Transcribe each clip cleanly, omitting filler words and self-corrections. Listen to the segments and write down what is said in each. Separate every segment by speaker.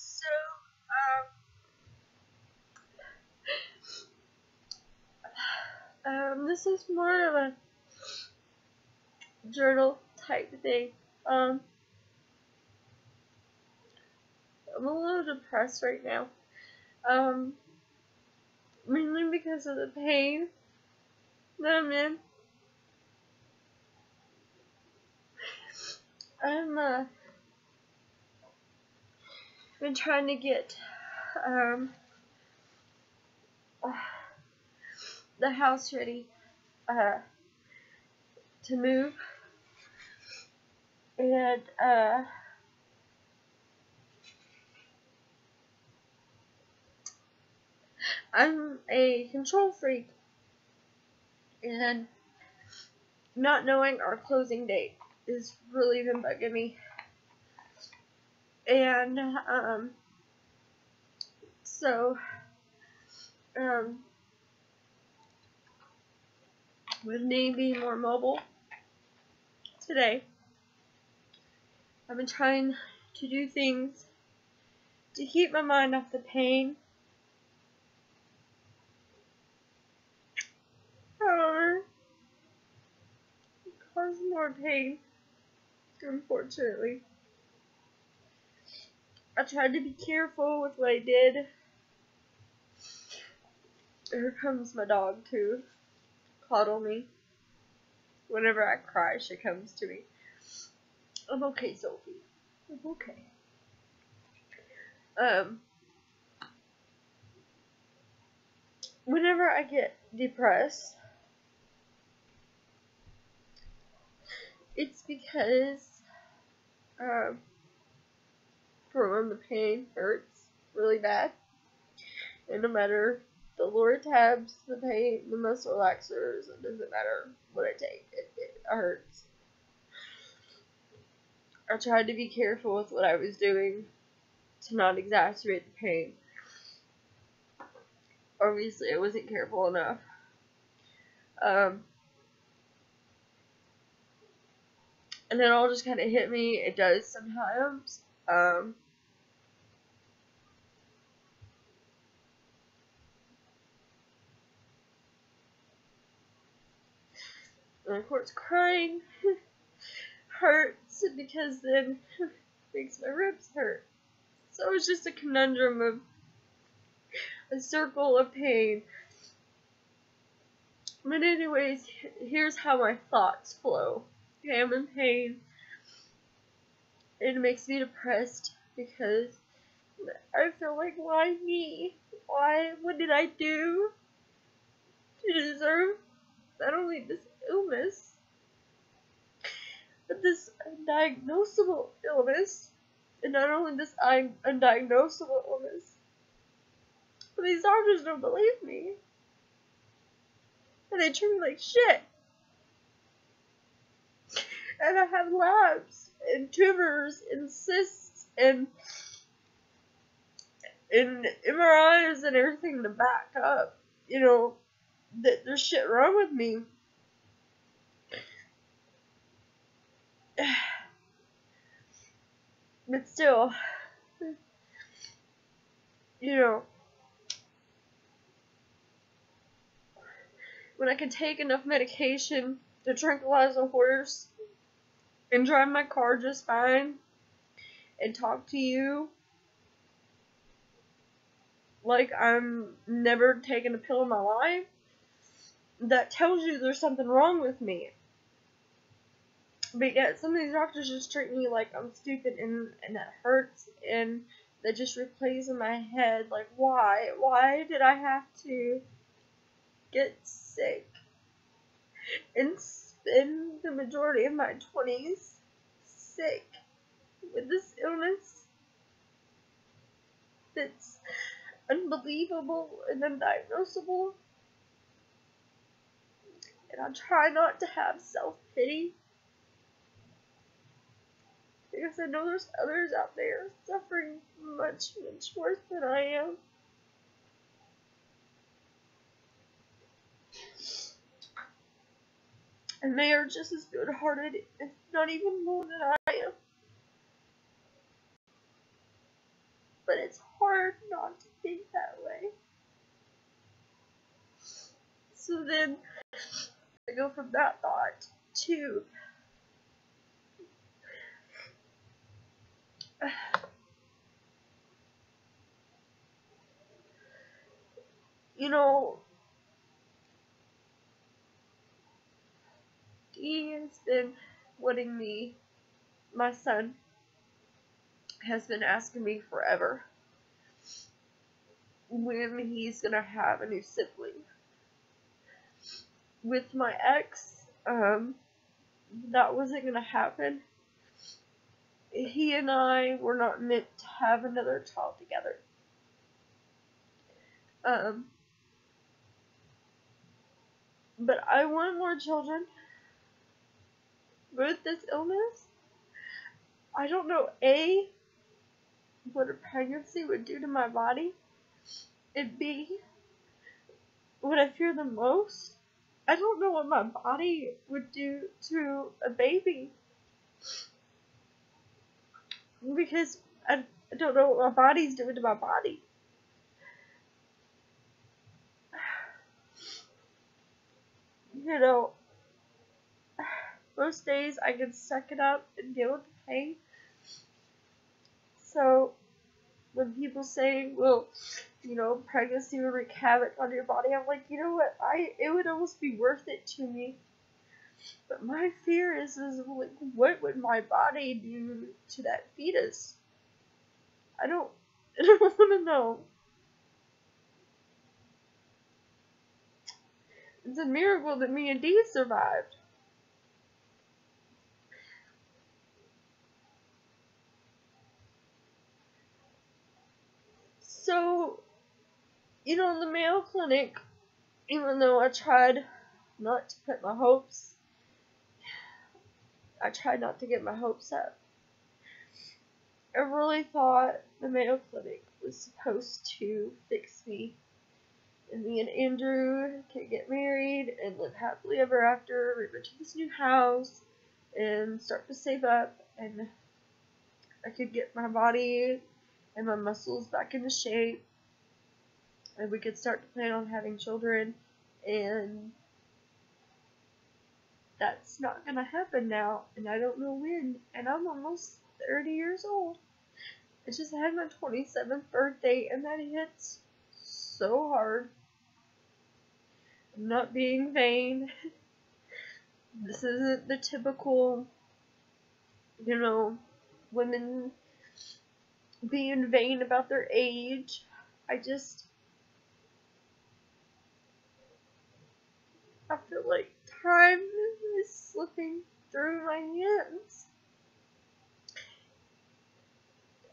Speaker 1: So, this is more of a journal type thing. I'm a little depressed right now. Mainly because of the pain that I'm in. I'm been trying to get the house ready to move, and I'm a control freak, and not knowing our closing date is really been bugging me. And so with me being more mobile today, I've been trying to do things to keep my mind off the pain. However, it caused more pain, unfortunately. I tried to be careful with what I did. Here comes my dog to coddle me. Whenever I cry, she comes to me. I'm okay, Sophie. I'm okay. Whenever I get depressed, it's because, for when the pain hurts really bad, and no matter the Loratabs, the pain, the muscle relaxers, it doesn't matter what I take, it hurts. I tried to be careful with what I was doing to not exacerbate the pain. Obviously, I wasn't careful enough. And it all just kind of hit me. It does sometimes. And of course, crying hurts because then it makes my ribs hurt. So it's just a conundrum of a circle of pain. But anyways, here's how my thoughts flow. Okay, I'm in pain. It makes me depressed because I feel like, why me? Why? What did I do to deserve not only this illness, but this undiagnosable illness? And not only this undiagnosable illness, but these doctors don't believe me. And they treat me like shit. And I have labs and tumors and cysts and MRIs and everything to back up, that there's shit wrong with me. But still, when I can take enough medication to tranquilize a horse and drive my car just fine and talk to you like I'm never taken a pill in my life, that tells you there's something wrong with me. But yet, some of these doctors just treat me like I'm stupid, and that hurts, and that just replays in my head, like, why? Why did I have to get sick and spend the majority of my 20s sick with this illness that's unbelievable and undiagnosable? And I try not to have self-pity, because I know there's others out there suffering much, much worse than I am. And they are just as good-hearted, if not even more than I am. but it's hard not to think that way. So then I go from that thought to you know, he has been wanting me, my son has been asking me forever when he's gonna have a new sibling. With my ex, that wasn't gonna happen. He and I were not meant to have another child together. But I want more children. With this illness, I don't know what a pregnancy would do to my body, and B, what I fear the most, I don't know what my body would do to a baby. Because I don't know what my body's doing to my body. You know, most days I can suck it up and deal with the pain. So, when people say, well, you know, pregnancy would wreak havoc on your body, I'm like, you know what, it would almost be worth it to me. But my fear is like, what would my body do to that fetus? I don't want to know. It's a miracle that me and Dee survived. So, you know, in the Mayo Clinic, even though I tried not to put my hopes, I tried not to get my hopes up. I really thought the Mayo Clinic was supposed to fix me. And me and Andrew could get married and live happily ever after, move into this new house, and start to save up, and I could get my body and my muscles back into shape, and we could start to plan on having children, and that's not gonna happen now, and I don't know when, and I'm almost 30 years old. I just had my 27th birthday, and that hits so hard. I'm not being vain. This isn't the typical, you know, women being vain about their age. I feel like time is slipping through my hands.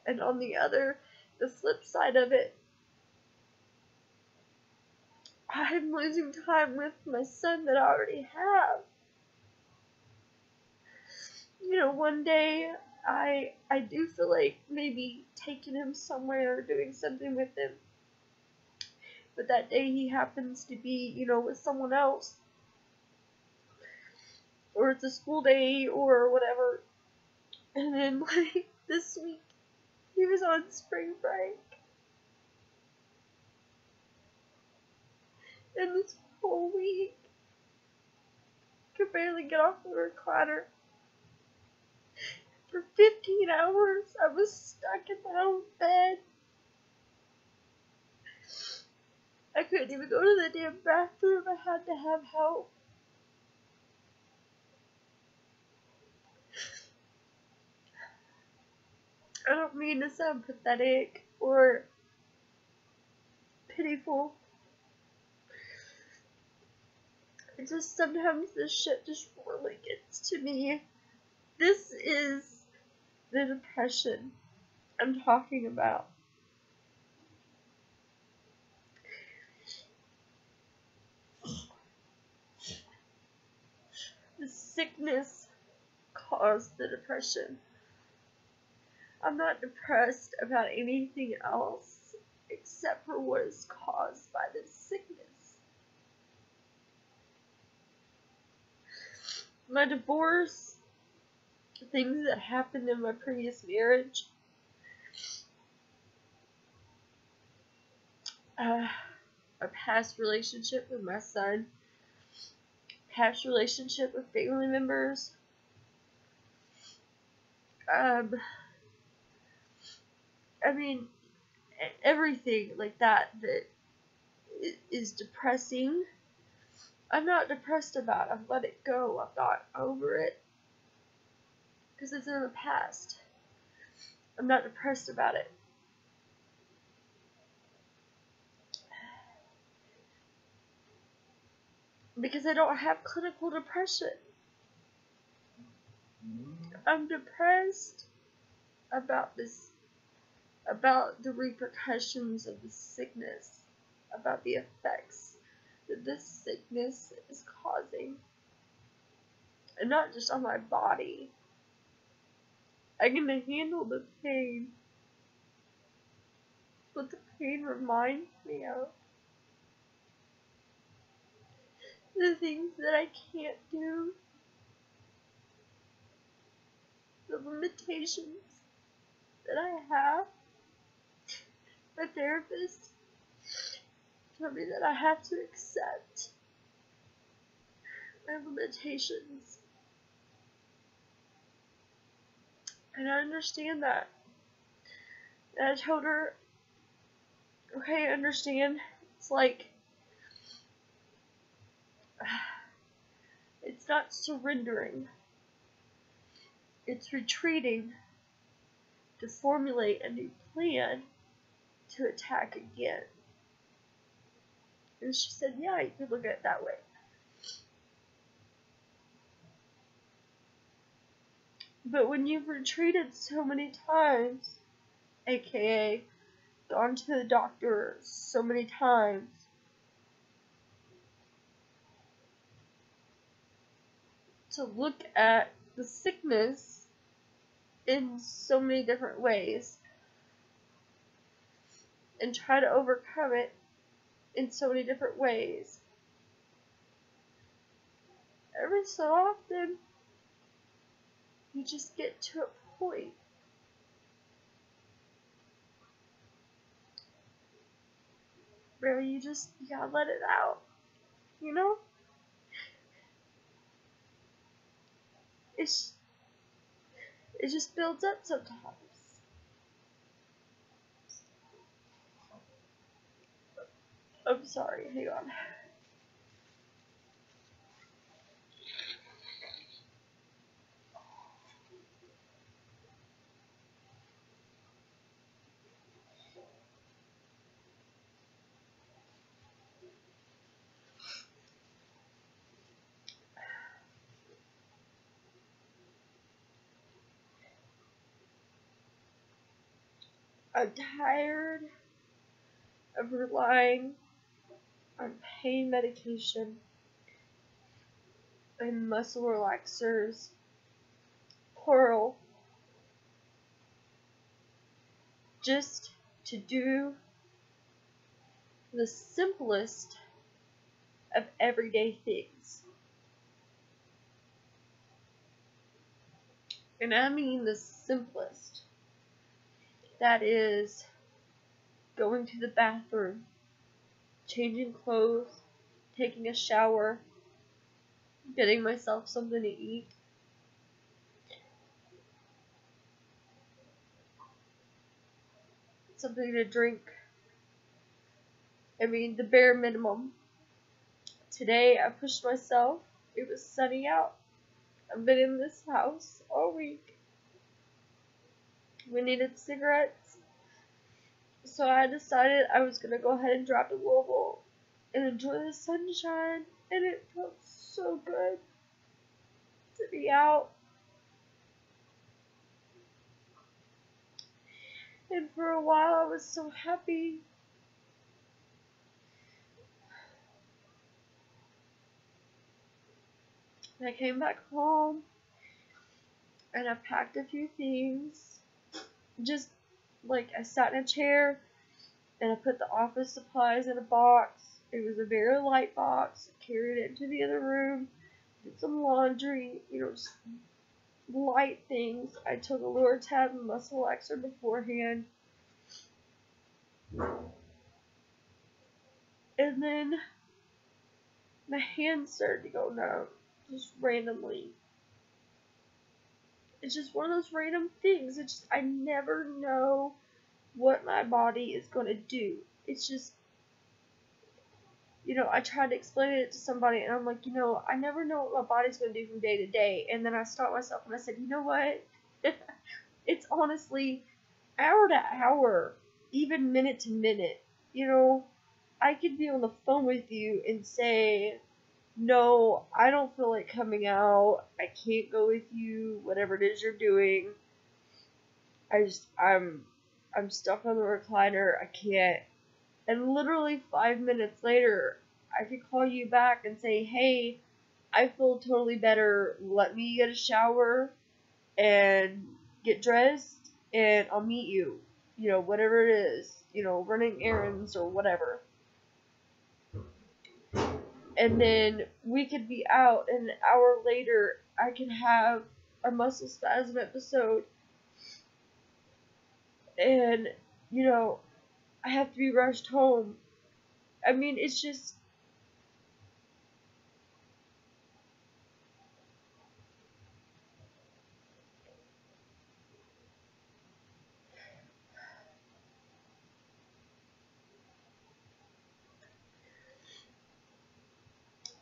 Speaker 1: And on the flip side of it, I'm losing time with my son that I already have. You know, one day I do feel like maybe taking him somewhere or doing something with him. But that day he happens to be, you know, with someone else. Or it's a school day or whatever. And then, like, this week, he was on spring break. And this whole week, could barely get off the recliner. For 15 hours, I was stuck in my own bed. I couldn't even go to the damn bathroom. I had to have help. I don't mean to sound pathetic or pitiful. It just sometimes this shit just really gets to me. This is the depression I'm talking about. The sickness caused the depression. I'm not depressed about anything else except for what is caused by this sickness. My divorce, things that happened in my previous marriage, a past relationship with my son, past relationship with family members, I mean, everything like that is depressing. I'm not depressed about it. I've let it go. I'm not over it. Because it's in the past. I'm not depressed about it. Because I don't have clinical depression. I'm depressed about this, about the repercussions of the sickness, about the effects that this sickness is causing. And not just on my body. I can handle the pain. What the pain reminds me of. The things that I can't do. The limitations that I have. My therapist told me that I have to accept my limitations. And I understand that. And I told her, okay, I understand. It's like, it's not surrendering. It's retreating to formulate a new plan to attack again. And she said, yeah, you could look at it that way. But when you've retreated so many times, aka gone to the doctor so many times, to look at the sickness in so many different ways and try to overcome it in so many different ways, every so often you just get to a point where you gotta let it out, you know? It just builds up sometimes. I'm sorry, hang on. I'm tired of relying on pain medication and muscle relaxers, plural, just to do the simplest of everyday things. And I mean the simplest. That is going to the bathroom, changing clothes, taking a shower, getting myself something to eat, something to drink. I mean, the bare minimum. Today I pushed myself. It was sunny out. I've been in this house all week. We needed cigarettes. So I decided I was going to go ahead and drive to Louisville and enjoy the sunshine. And it felt so good to be out. And for a while I was so happy. And I came back home and I packed a few things. Just like I sat in a chair and I put the office supplies in a box. It was a very light box. I carried it into the other room. Did some laundry, just light things. I took a Lortab and muscle relaxer beforehand. And then my hands started to go numb, just randomly. It's just one of those random things. It's just, I never know what my body is going to do. It's just, I tried to explain it to somebody, and I'm like, I never know what my body's going to do from day to day. And then I stopped myself, and I said, you know what? It's honestly hour to hour, even minute to minute. I could be on the phone with you and say, no, I don't feel like coming out. I can't go with you. Whatever it is you're doing. I'm stuck on the recliner. I can't. And literally 5 minutes later, I could call you back and say, hey, I feel totally better. Let me get a shower and get dressed, and I'll meet you. Whatever it is. Running errands or whatever. And then we could be out, and an hour later, I could have a muscle spasm episode. And, I have to be rushed home. I mean, it's just...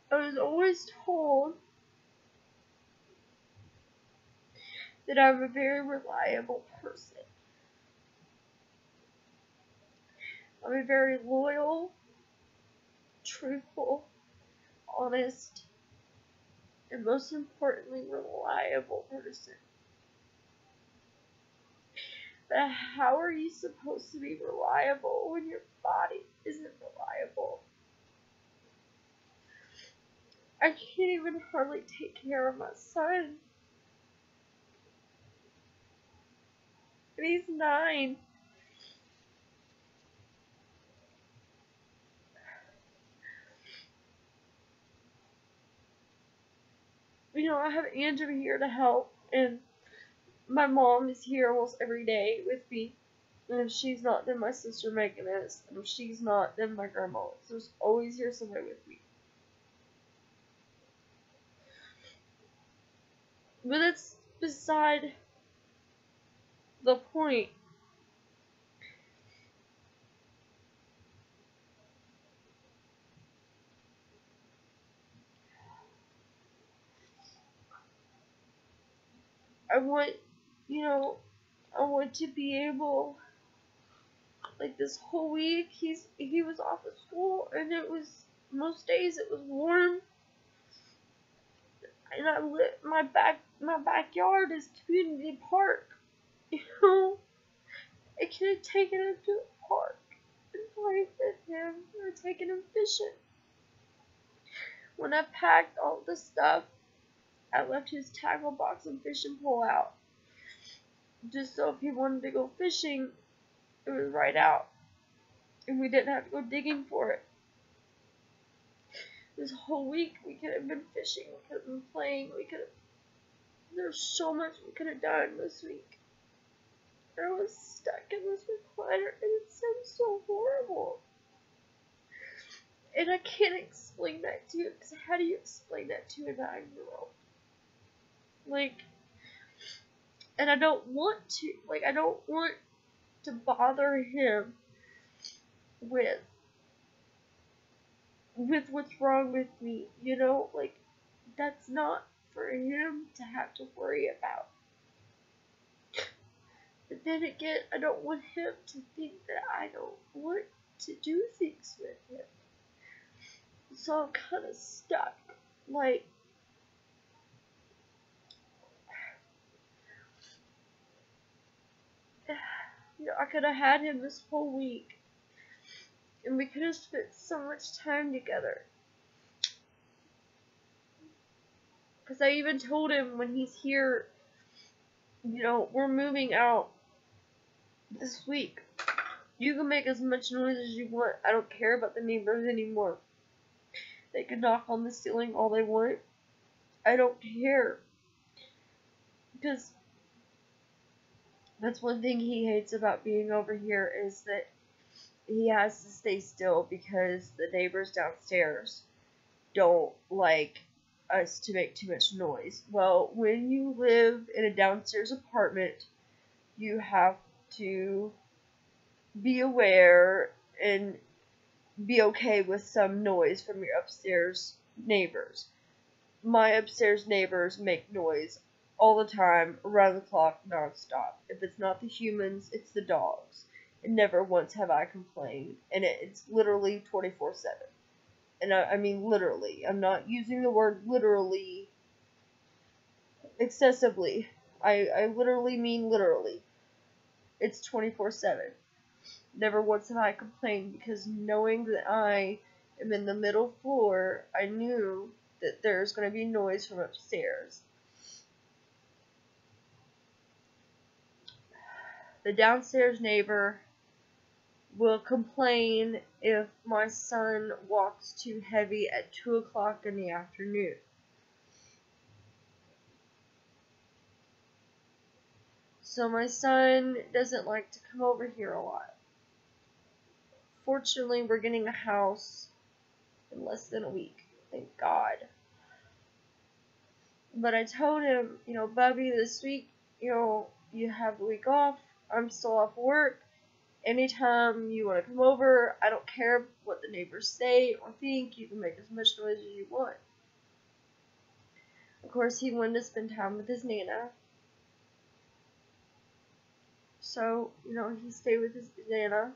Speaker 1: I was always told that I'm a very reliable person. I'm a very loyal, truthful, honest, and most importantly, reliable person. But how are you supposed to be reliable when your body isn't reliable? I can't even hardly take care of my son. And he's 9. I have Andrew here to help, and my mom is here almost every day with me. And if she's not, then my sister Megan is. And if she's not, then my grandma is. There's always here somebody with me. But it's beside the point. I want, I want to be able, like this whole week, he was off of school, and most days it was warm. And my backyard is community park. I could have taken him to the park and played with him, or taken him fishing. When I packed all the stuff, I left his tackle box and fishing pole out. Just so if he wanted to go fishing, it was right out. And we didn't have to go digging for it. This whole week we could have been fishing, we could have been playing, there's so much we could have done this week. I was stuck in this recliner, and it sounds so horrible. And I can't explain that to you, because how do you explain that to a 9-year-old? And I don't want to bother him with what's wrong with me, that's not for him to have to worry about. But then again, I don't want him to think that I don't want to do things with him. So I'm kind of stuck. I could have had him this whole week, and we could have spent so much time together. Because I even told him when he's here, we're moving out this week. You can make as much noise as you want. I don't care about the neighbors anymore. They can knock on the ceiling all they want. I don't care. Because that's one thing he hates about being over here, is that he has to stay still because the neighbors downstairs don't like us to make too much noise. Well, when you live in a downstairs apartment, you have to be aware and be okay with some noise from your upstairs neighbors. My upstairs neighbors make noise all the time, around the clock, nonstop. If it's not the humans, it's the dogs. And never once have I complained. And it's literally 24/7. And I mean literally. I'm not using the word literally excessively. I literally mean literally. It's 24/7. Never once have I complained because knowing that I am in the middle floor, I knew that there's going to be noise from upstairs. The downstairs neighbor will complain if my son walks too heavy at 2 o'clock in the afternoon. So my son doesn't like to come over here a lot. Fortunately, we're getting a house in less than a week. Thank God. But I told him, Bubby, this week, you have the week off. I'm still off work. Anytime you want to come over, I don't care what the neighbors say or think. You can make as much noise as you want. Of course, he wanted to spend time with his Nana. So, he stayed with his Nana.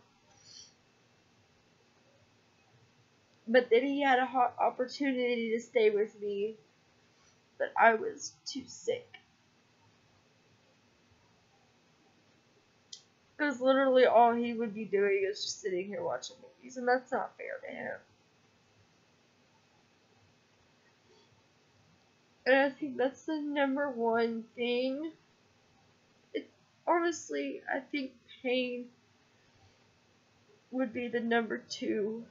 Speaker 1: But then he had a hot opportunity to stay with me, but I was too sick. Because literally all he would be doing is just sitting here watching movies, and that's not fair to him. And I think that's the number one thing. Honestly, I think pain would be the number two.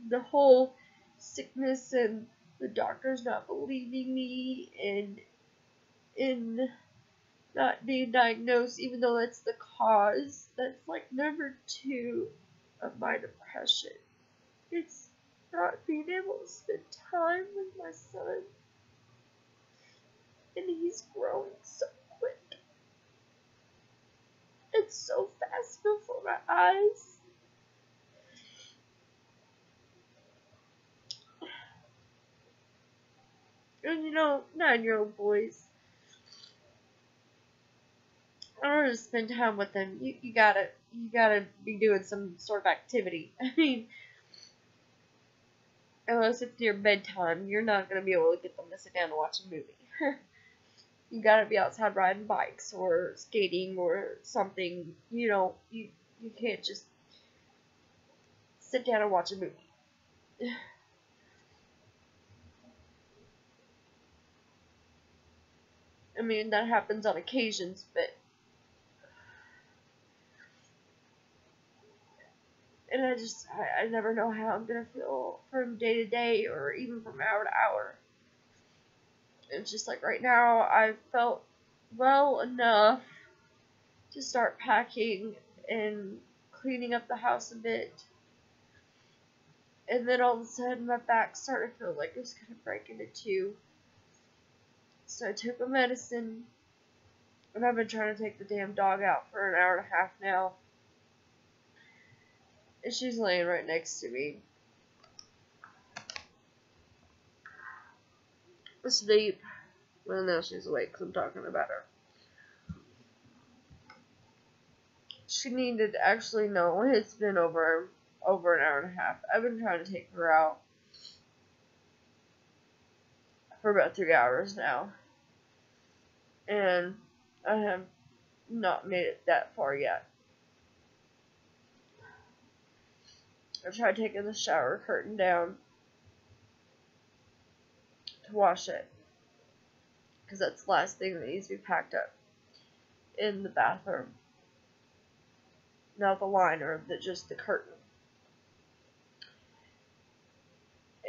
Speaker 1: The whole sickness and the doctors not believing me and in not being diagnosed, even though that's the cause, that's like number two of my depression. It's not being able to spend time with my son. And he's growing so quick. It's so fast before my eyes. And 9-year-old boys, I want to spend time with them. You gotta be doing some sort of activity. I mean, unless it's near bedtime, you're not gonna be able to get them to sit down and watch a movie. You gotta be outside riding bikes or skating or something. You can't just sit down and watch a movie. I mean, that happens on occasions, but and I never know how I'm gonna feel from day to day or even from hour to hour. It's just like right now, I felt well enough to start packing and cleaning up the house a bit. And then all of a sudden, my back started to feel like it was gonna break into two. So I took my medicine, and I've been trying to take the damn dog out for an hour and a half now. And she's laying right next to me, asleep. Well, now she's awake because I'm talking about her. She needed to actually know it's been over an hour and a half. I've been trying to take her out for about 3 hours now. And I have not made it that far yet. I tried taking the shower curtain down to wash it, because that's the last thing that needs to be packed up in the bathroom. Not the liner, just the curtain.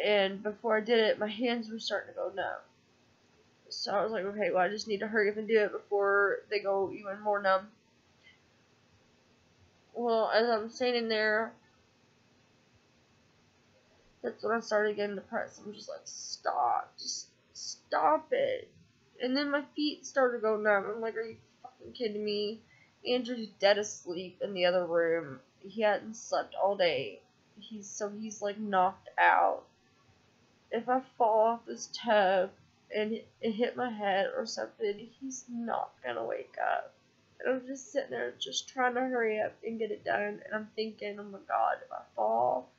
Speaker 1: And before I did it, my hands were starting to go numb. So I was like, okay, well, I just need to hurry up and do it before they go even more numb. Well, as I'm standing there That's when I started getting depressed. I'm just like, stop. Just stop it. And then my feet started going numb. I'm like, are you fucking kidding me? Andrew's dead asleep in the other room. He hadn't slept all day. He's like knocked out. If I fall off this tub and it hit my head or something, he's not gonna wake up. And I'm just sitting there just trying to hurry up and get it done. And I'm thinking, oh my god, if I fall,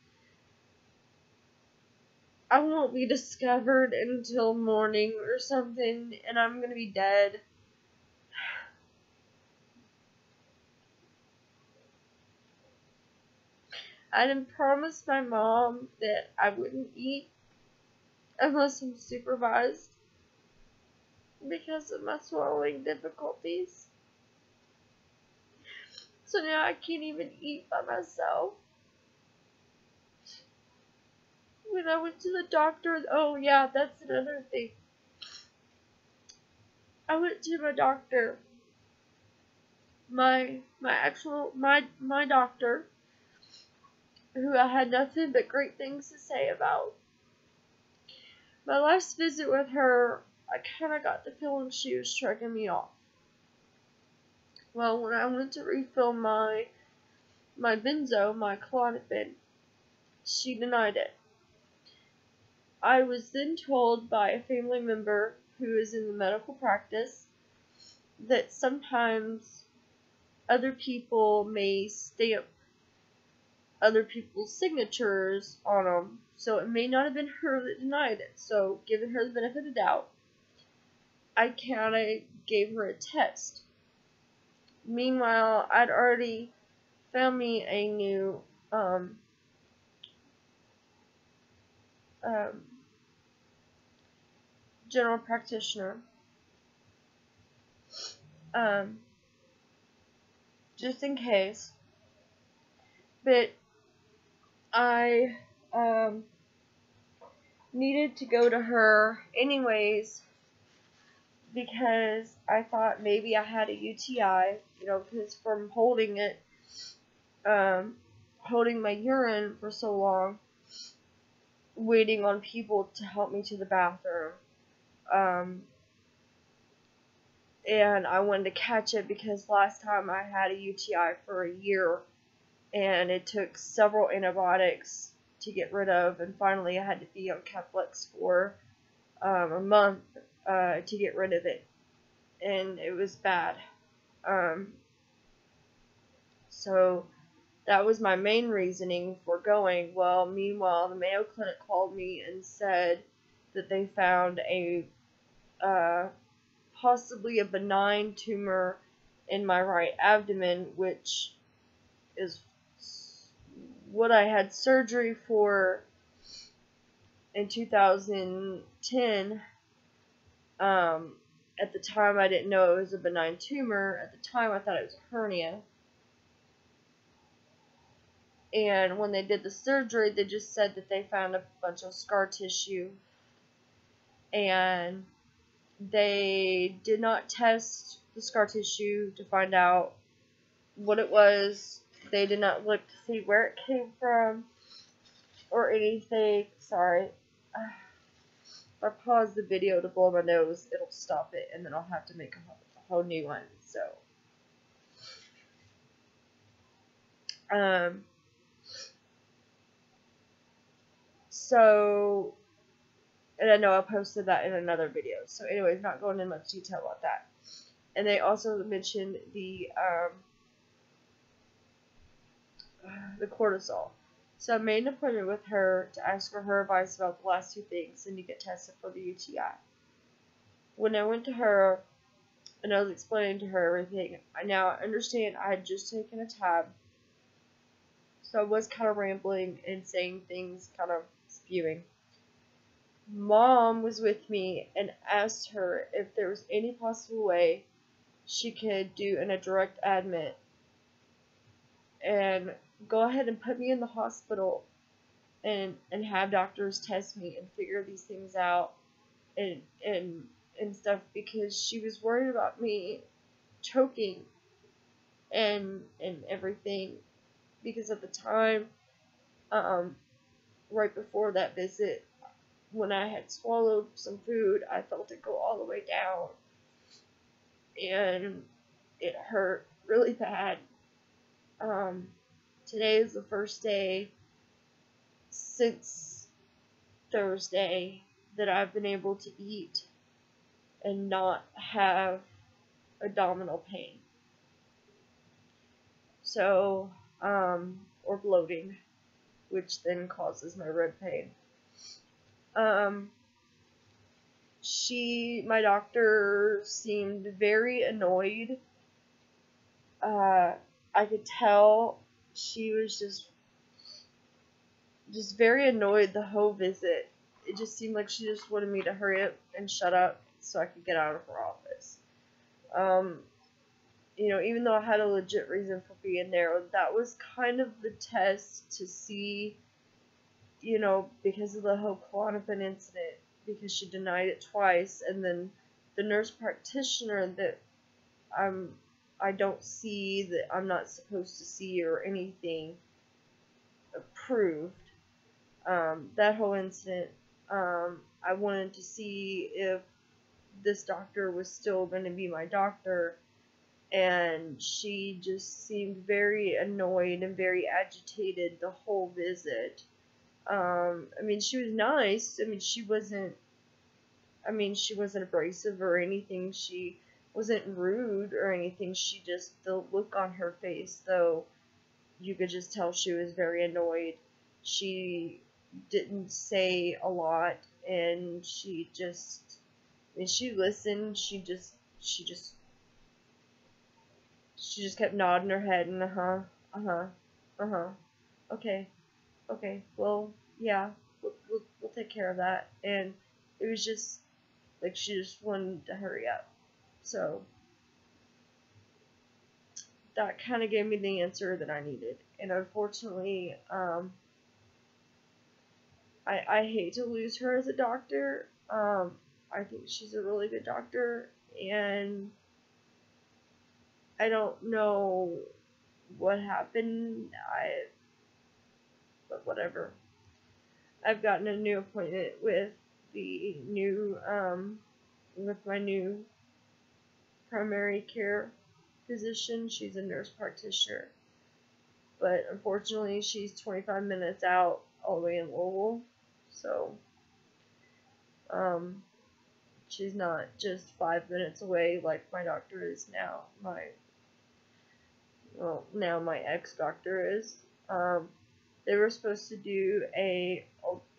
Speaker 1: I won't be discovered until morning or something, and I'm gonna be dead. I didn't promise my mom that I wouldn't eat unless I'm supervised because of my swallowing difficulties. So now I can't even eat by myself. When I went to the doctor, oh yeah, that's another thing. I went to my doctor, my doctor, who I had nothing but great things to say about. My last visit with her, I kind of got the feeling she was shrugging me off. Well, when I went to refill my benzo, my Klonopin, she denied it. I was then told by a family member who is in the medical practice that sometimes other people may stamp other people's signatures on them, so it may not have been her that denied it. So, giving her the benefit of the doubt, I kind of gave her a test. Meanwhile, I'd already found me a new general practitioner, just in case. But I needed to go to her anyways because I thought maybe I had a UTI, because from holding my urine for so long, waiting on people to help me to the bathroom. And I wanted to catch it because last time I had a UTI for a year, and it took several antibiotics to get rid of, and finally I had to be on Keflex for a month to get rid of it, and it was bad. So that was my main reasoning for going. Well, meanwhile, the Mayo Clinic called me and said that they found possibly a benign tumor in my right abdomen, which is what I had surgery for in 2010. At the time, I didn't know it was a benign tumor. At the time, I thought it was a hernia. And when they did the surgery, they just said that they found a bunch of scar tissue. And they did not test the scar tissue to find out what it was. They did not look to see where it came from or anything. Sorry. If I pause the video to blow my nose, it'll stop it, and then I'll have to make a whole new one. So, and I know I posted that in another video. So anyways, not going in much detail about that. And they also mentioned the cortisol. So I made an appointment with her to ask for her advice about the last two things and to get tested for the UTI. When I went to her and I was explaining to her everything, I now understand I had just taken a tab. So I was kind of rambling and saying things, kind of spewing. Mom was with me and asked her if there was any possible way she could do a direct admit and go ahead and put me in the hospital and have doctors test me and figure these things out and stuff, because she was worried about me choking and everything, because at the time right before that visit, when I had swallowed some food, I felt it go all the way down, and it hurt really bad. Um, Today is the first day since Thursday that I've been able to eat and not have abdominal pain. So, or bloating, which then causes my rib pain. My doctor seemed very annoyed. I could tell she was just very annoyed the whole visit. It just seemed like she just wanted me to hurry up and shut up so I could get out of her office. Even though I had a legit reason for being there, that was kind of the test to see, because of the whole Klonopin incident, because she denied it twice, and then the nurse practitioner that I don't see, that I'm not supposed to see or anything, approved. That whole incident, I wanted to see if this doctor was still going to be my doctor, and she just seemed very annoyed and very agitated the whole visit. She was nice. She wasn't abrasive or anything. She wasn't rude or anything. She just, the look on her face, though, you could just tell she was very annoyed. She didn't say a lot, and she listened. She just kept nodding her head and okay, well, yeah, we'll take care of that. And it was just like she just wanted to hurry up. So that kind of gave me the answer that I needed. And unfortunately, I hate to lose her as a doctor. I think she's a really good doctor, and I don't know what happened. But whatever. I've gotten a new appointment with my new primary care physician. She's a nurse practitioner, but unfortunately she's 25 minutes out, all the way in Louisville. So, she's not just 5 minutes away like my doctor is now. Now my ex-doctor is. They were supposed to do an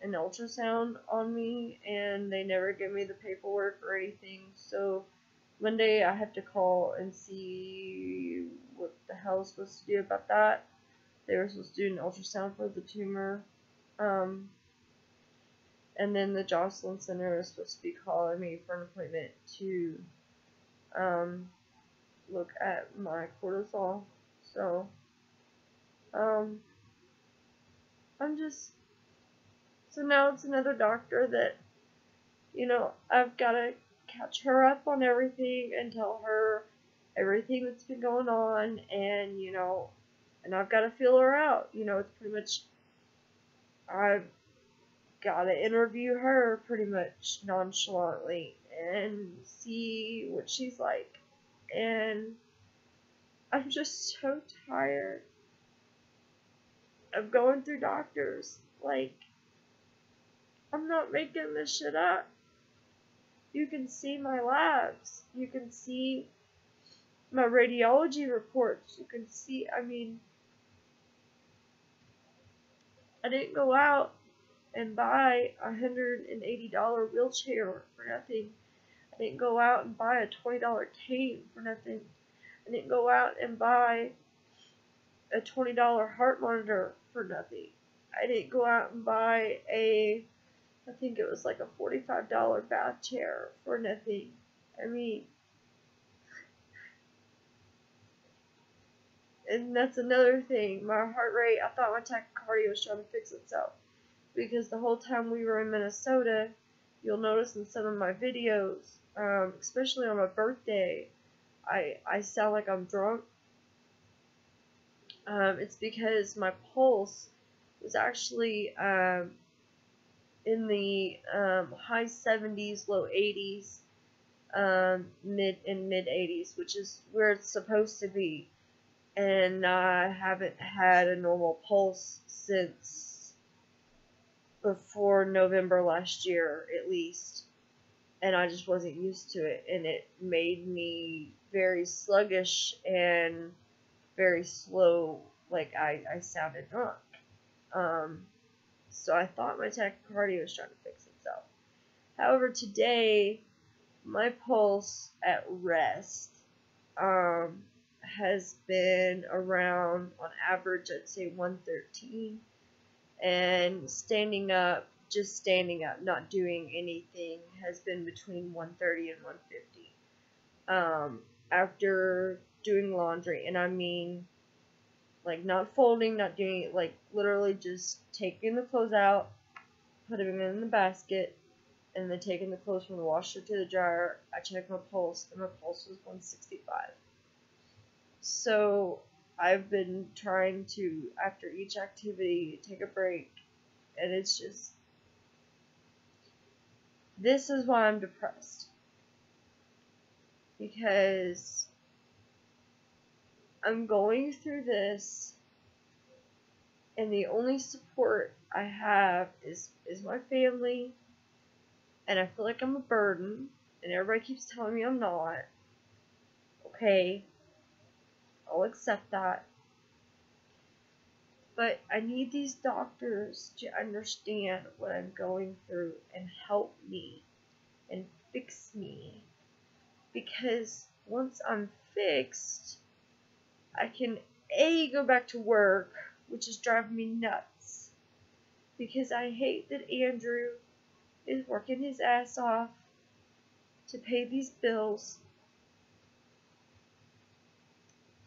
Speaker 1: ultrasound on me, and they never gave me the paperwork or anything. So Monday I have to call and see what the hell I was supposed to do about that. They were supposed to do an ultrasound for the tumor. And then the Jocelyn Center is supposed to be calling me for an appointment to look at my cortisol. So, so now it's another doctor that, I've got to catch her up on everything and tell her everything that's been going on, and, and I've got to feel her out. It's pretty much, I've got to interview her pretty much nonchalantly and see what she's like. And I'm just so tired of going through doctors. Like, I'm not making this shit up. You can see my labs. You can see my radiology reports. You can see, I didn't go out and buy a $180 wheelchair for nothing. I didn't go out and buy a $20 cane for nothing. I didn't go out and buy a $20 heart monitor for nothing. I didn't go out and buy I think it was like a $45 bath chair for nothing. And that's another thing. My heart rate, I thought my tachycardia was trying to fix itself. Because the whole time we were in Minnesota, you'll notice in some of my videos, especially on my birthday, I sound like I'm drunk. It's because my pulse was actually in the high 70s, low 80s, mid 80s, which is where it's supposed to be. And I haven't had a normal pulse since before November last year, at least. And I just wasn't used to it, and it made me very sluggish and very slow, like I sounded drunk. So I thought my tachycardia was trying to fix itself. However, today, my pulse at rest has been around, on average, I'd say 113, and standing up, just standing up, not doing anything, has been between 130 and 150. After doing laundry, and I mean, like, not folding, not doing it, like, literally just taking the clothes out, putting them in the basket, and then taking the clothes from the washer to the dryer. I checked my pulse, and my pulse was 165. So I've been trying to, after each activity, take a break, and it's just, this is why I'm depressed. Because I'm going through this, and the only support I have is my family, and I feel like I'm a burden, and everybody keeps telling me I'm not. Okay, I'll accept that. But I need these doctors to understand what I'm going through and help me and fix me. Because once I'm fixed, I can go back to work, which is driving me nuts. Because I hate that Andrew is working his ass off to pay these bills,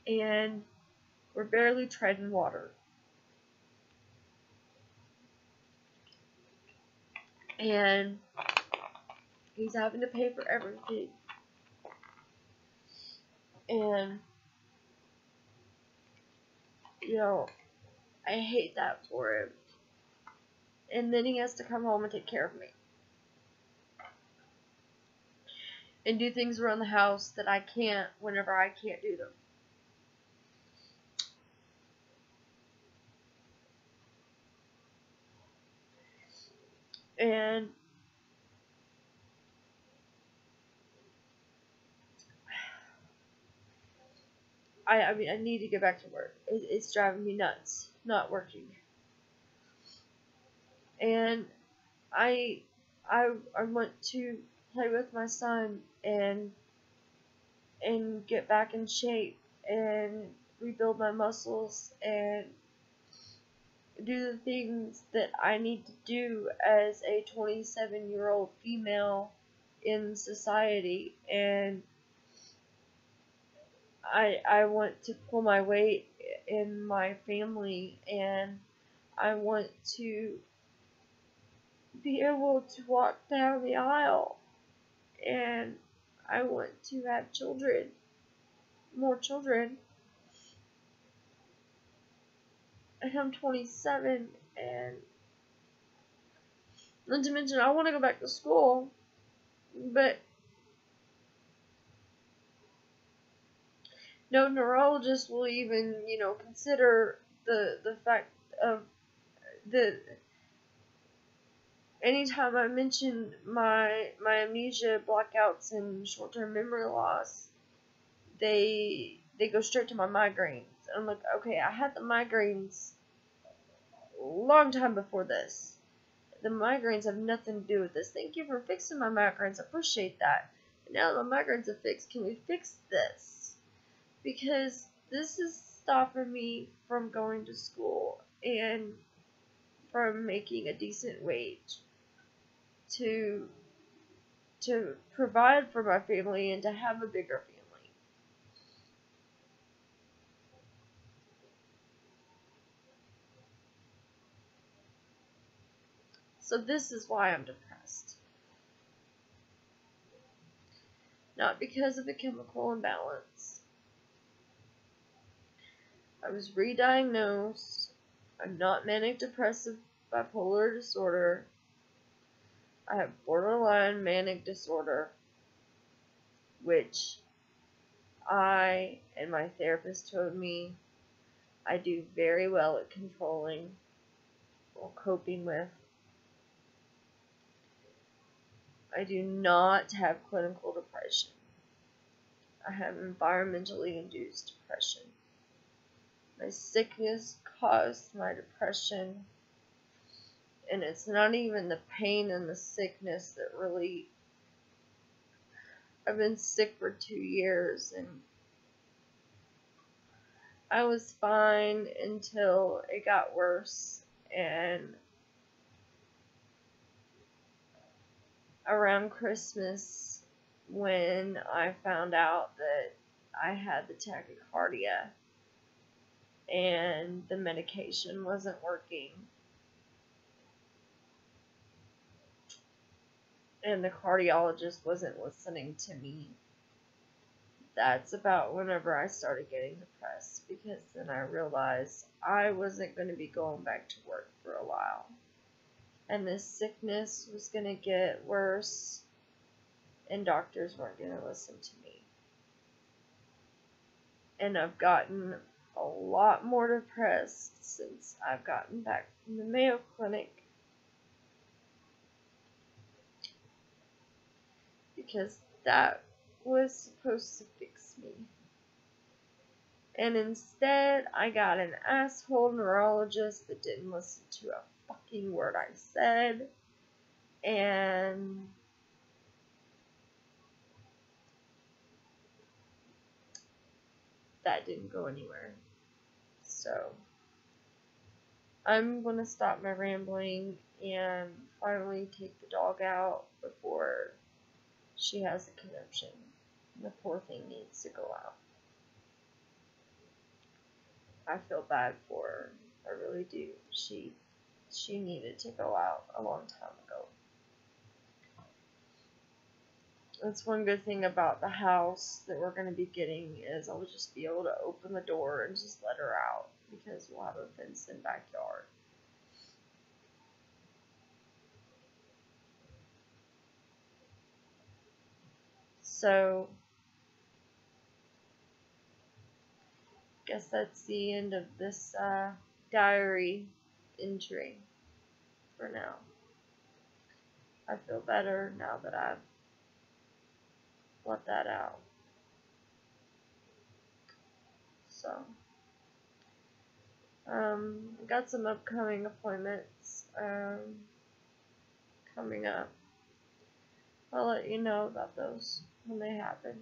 Speaker 1: and we're barely treading water. And he's having to pay for everything. And, you know, I hate that for him. And then he has to come home and take care of me. And do things around the house that I can't whenever I can't do them. And I mean, I need to get back to work. It's driving me nuts, not working. And I want to play with my son and get back in shape and rebuild my muscles and do the things that I need to do as a 27-year-old female in society. And I want to pull my weight in my family, and I want to be able to walk down the aisle, and I want to have children, more children. And I'm 27, and not to mention I want to go back to school, but no neurologist will even, consider the fact of the anytime I mention my amnesia, blackouts, and short-term memory loss, they go straight to my migraines. And I'm like, okay, I had the migraines a long time before this. The migraines have nothing to do with this. Thank you for fixing my migraines. I appreciate that. And now that my migraines are fixed, can we fix this? Because this is stopping me from going to school and from making a decent wage to provide for my family and to have a bigger family. So this is why I'm depressed. Not because of a chemical imbalance. I was re-diagnosed I'm not manic depressive bipolar disorder. I have borderline manic disorder, which I and my therapist told me I do very well at controlling or coping with. I do not have clinical depression. I have environmentally induced depression. My sickness caused my depression, and it's not even the pain and the sickness that really... I've been sick for 2 years, and I was fine until it got worse, and around Christmas, when I found out that I had the tachycardia and the medication wasn't working, and the cardiologist wasn't listening to me, that's about whenever I started getting depressed, because then I realized I wasn't going to be going back to work for a while. And this sickness was going to get worse, and doctors weren't going to listen to me. And I've gotten a lot more depressed since I've gotten back from the Mayo Clinic, because that was supposed to fix me. And instead, I got an asshole neurologist that didn't listen to a fucking word I said, and that didn't go anywhere. So, I'm gonna stop my rambling and finally take the dog out before she has a conniption. The poor thing needs to go out. I feel bad for her. I really do. She needed to go out a long time ago. That's one good thing about the house that we're going to be getting, is I'll just be able to open the door and just let her out, because we'll have a fenced-in backyard. So, guess that's the end of this diary entry for now. I feel better now that I've let that out. So, got some upcoming appointments coming up. I'll let you know about those when they happen.